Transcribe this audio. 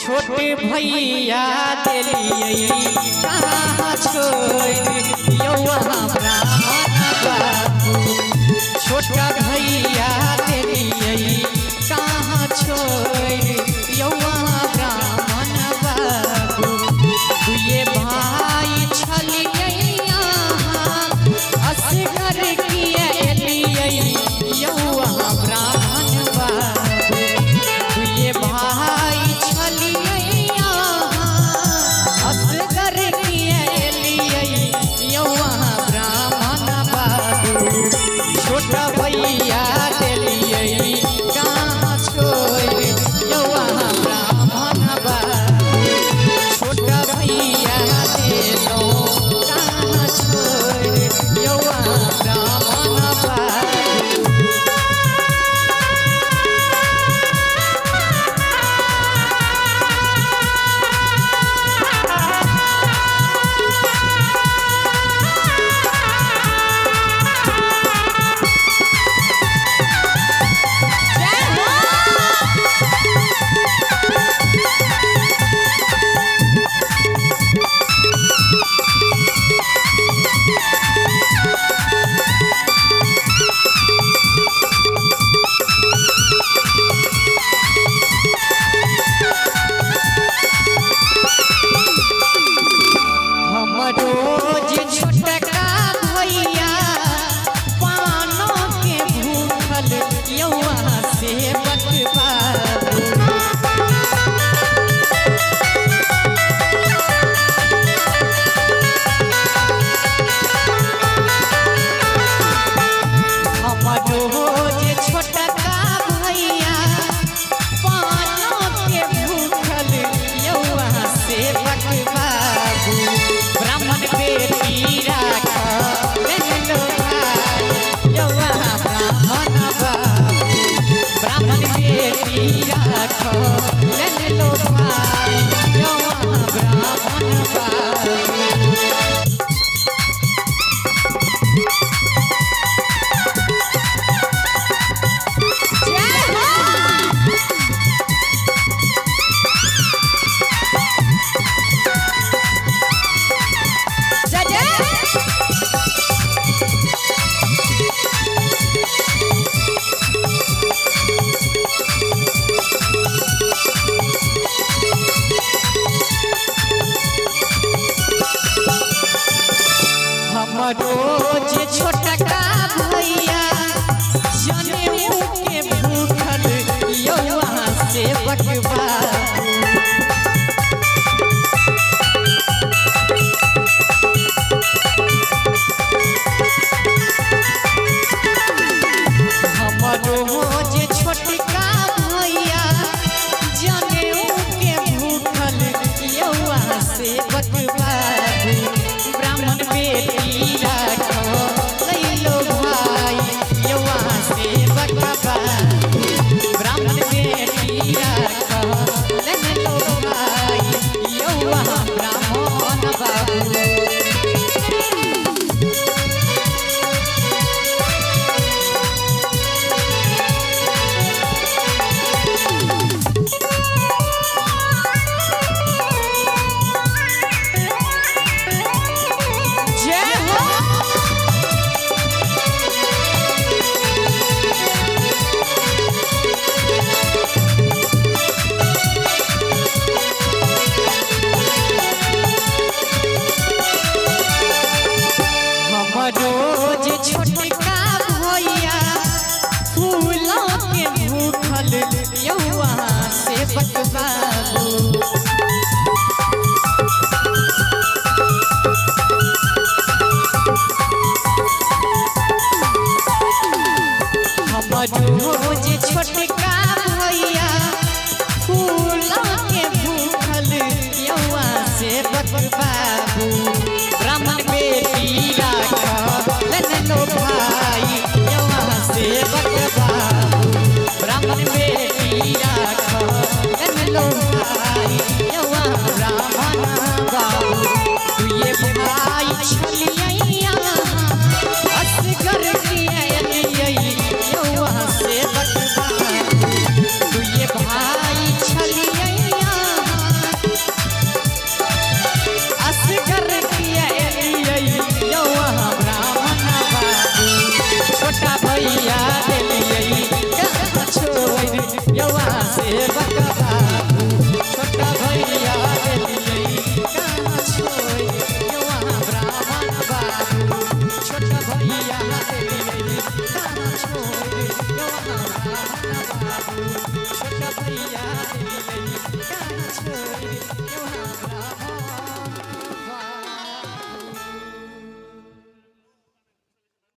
छोटे भैया दिलियै कहाँ छोड़ यौवा ब्राह्मण बाबू। छोटा भैया दिलियै कहाँ छोड़ यौवा ब्राह्मण बाबू। दुए भाई छलियै असगर किए एलियै यौवा ब्राह्मण बाबू। दुए भाई छलियै असगर किए एलियै यौवा ब्राह्मण बाबू। छोटा भैया दिलियै कहाँ छोड़ यौवा ब्राह्मण बाबू। छोटा भैया दिलो कहाँ छोड़ यौवा ब्राह्मण बाबू। रोज छोटका भैया पानो के भूखल यौवा से बकबाबू। हम रोज छोटका भैया पानो के भूखल यौवा से बकबाबू। ब्राह्मण बेटी राख लो भाई यौवा ब्राह्मण बाबू। ब्राह्मण बेटी राख लो भाई यौवा ब्राह्मण बाबू। हम रोज छोटका भैया जनेऊ के भूखल यौवा से बकबाबू। हम रोज छोटका भैया जनेऊ के भूखल यौवा से बकबाबू। ब्राह्मण बेटी राख लो भाई यौवा से बकबाबू। ब्राह्मण बेटी राख लो भाई यौवा ब्राह्मण बाबू। रोज छोटका भैया फूलों के भूखल यौवा से बकबाबू। हम रोज छोटका भैया फूलों के भूखल यौवा से बकबाबू। ब्राह्मण बेटी राख लो भाई यौवा से बकबाबू। ब्राह्मण बेटी राख लो भाई यौवा ब्राह्मण